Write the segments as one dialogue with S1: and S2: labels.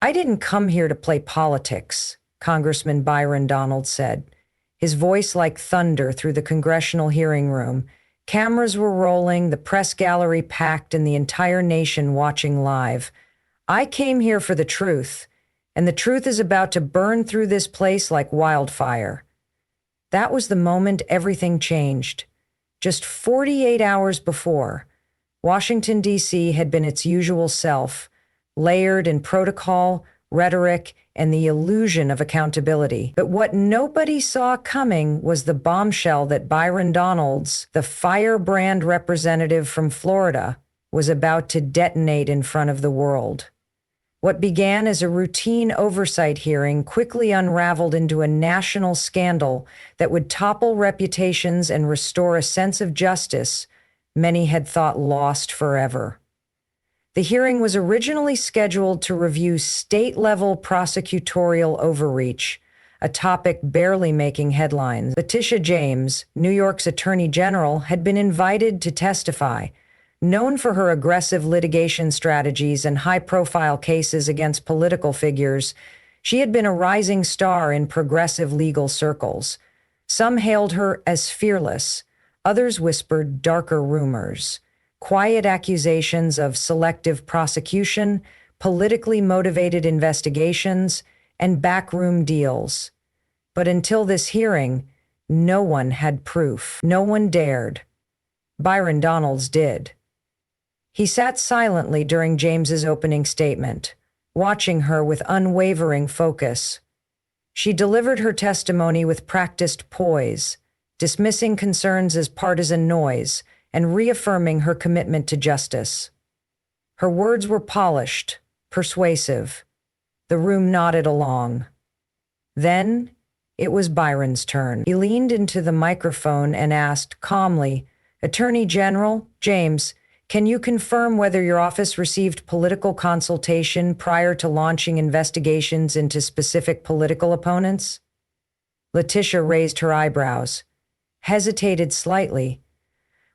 S1: "I didn't come here to play politics," Congressman Byron Donalds said, his voice like thunder through the congressional hearing room. Cameras were rolling, the press gallery packed, and the entire nation watching live. "I came here for the truth, and the truth is about to burn through this place like wildfire." That was the moment everything changed. Just 48 hours before, Washington, D.C. had been its usual self, layered in protocol, rhetoric, and the illusion of accountability. But what nobody saw coming was the bombshell that Byron Donalds, the firebrand representative from Florida, was about to detonate in front of the world. What began as a routine oversight hearing quickly unraveled into a national scandal that would topple reputations and restore a sense of justice many had thought lost forever. The hearing was originally scheduled to review state-level prosecutorial overreach, a topic barely making headlines. Letitiajames, New York's Attorney General, had been invited to testify. Known for her aggressive litigation strategies and high-profile cases against political figures, she had been a rising star in progressive legal circles. Some hailed her as fearless, others whispered darker rumors. Quiet accusations of selective prosecution, politically motivated investigations, and backroom deals. But until this hearing, no one had proof. No one dared. Byron Donalds did. He sat silently during James's opening statement, watching her with unwavering focus. She delivered her testimony with practiced poise, dismissing concerns as partisan noise and reaffirming her commitment to justice. Her words were polished, persuasive. The room nodded along. Then it was Byron's turn. He leaned into the microphone and asked calmly, "Attorney General James, can you confirm whether your office received political consultation prior to launching investigations into specific political opponents?" Letitia raised her eyebrows, hesitated slightly.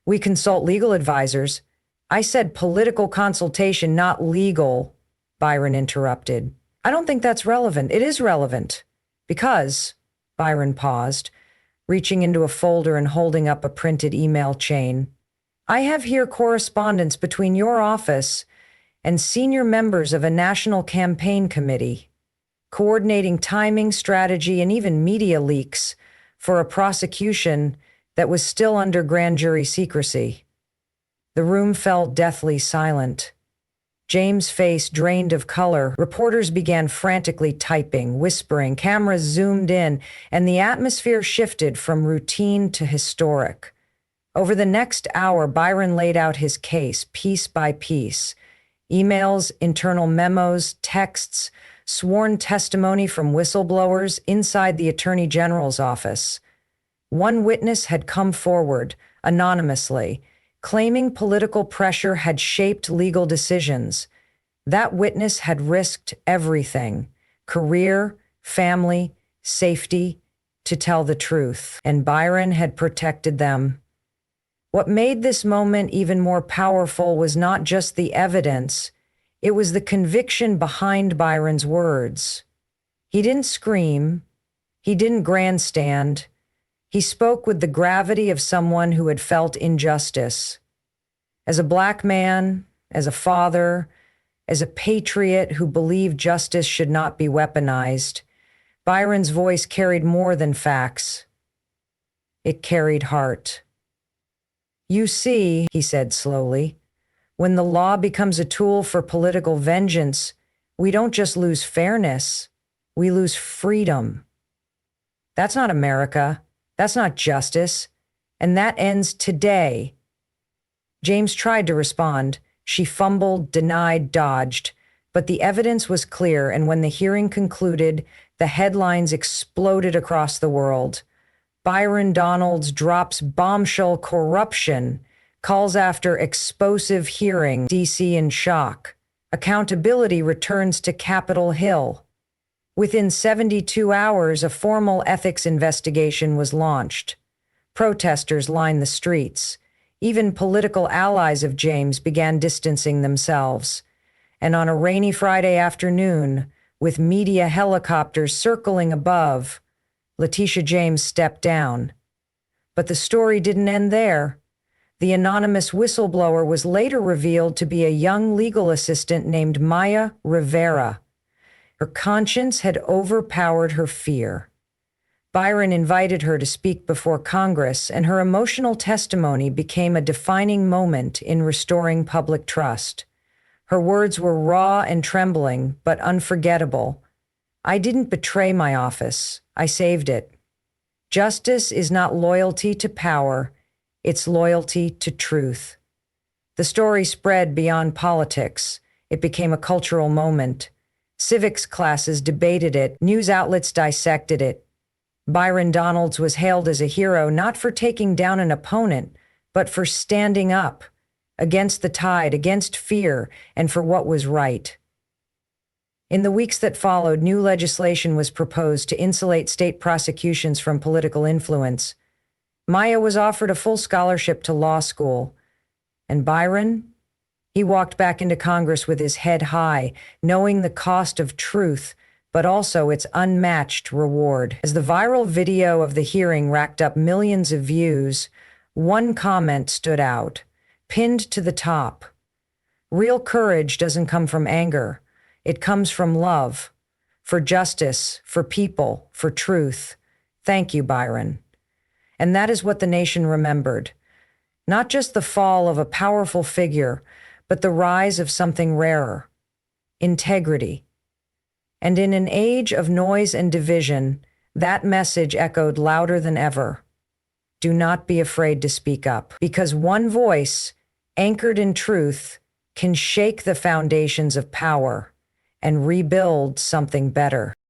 S1: "We consult legal advisors." "I said political consultation, not legal," Byron interrupted. "I don't think that's relevant." "It is relevant. Because," Byron paused, reaching into a folder and holding up a printed email chain, "I have here correspondence between your office and senior members of a national campaign committee, coordinating timing, strategy, and even media leaks for a prosecution that was still under grand jury secrecy." The room fell deathly silent. James' face drained of color. Reporters began frantically typing, whispering, cameras zoomed in, and the atmosphere shifted from routine to historic. Over the next hour, Byron laid out his case piece by piece. Emails, internal memos, texts, sworn testimony from whistleblowers inside the Attorney General's office. One witness had come forward, anonymously, claiming political pressure had shaped legal decisions. That witness had risked everything: career, family, safety, to tell the truth, and Byron had protected them. What made this moment even more powerful was not just the evidence, it was the conviction behind Byron's words. He didn't scream, he didn't grandstand. He spoke with the gravity of someone who had felt injustice. As a black man, as a father, as a patriot who believed justice should not be weaponized, Byron's voice carried more than facts. It carried heart. "You see," he said slowly, "when the law becomes a tool for political vengeance, we don't just lose fairness, we lose freedom. That's not America. That's not justice. And that ends today." James tried to respond. She fumbled, denied, dodged. But the evidence was clear, and when the hearing concluded, the headlines exploded across the world. Byron Donalds drops bombshell corruption, calls after explosive hearing, DC in shock. Accountability returns to Capitol Hill. Within 72 hours, a formal ethics investigation was launched. Protesters lined the streets. Even political allies of James began distancing themselves. And on a rainy Friday afternoon, with media helicopters circling above, Letitiajames stepped down. But the story didn't end there. The anonymous whistleblower was later revealed to be a young legal assistant named Maya Rivera. Her conscience had overpowered her fear. Byron invited her to speak before Congress, and her emotional testimony became a defining moment in restoring public trust. Her words were raw and trembling, but unforgettable. "I didn't betray my office. I saved it. Justice is not loyalty to power. It's loyalty to truth." The story spread beyond politics. It became a cultural moment. Civics classes debated it. News outlets dissected it. Byron Donalds was hailed as a hero not for taking down an opponent, but for standing up against the tide, against fear, and for what was right. In the weeks that followed, new legislation was proposed to insulate state prosecutions from political influence. Maya was offered a full scholarship to law school. And Byron? He walked back into Congress with his head high, knowing the cost of truth, but also its unmatched reward. As the viral video of the hearing racked up millions of views, one comment stood out, pinned to the top. "Real courage doesn't come from anger. It comes from love. For justice, for people, for truth. Thank you, Byron." And that is what the nation remembered. Not just the fall of a powerful figure, but the rise of something rarer: integrity. And in an age of noise and division, that message echoed louder than ever. Do not be afraid to speak up, because one voice, anchored in truth, can shake the foundations of power and rebuild something better.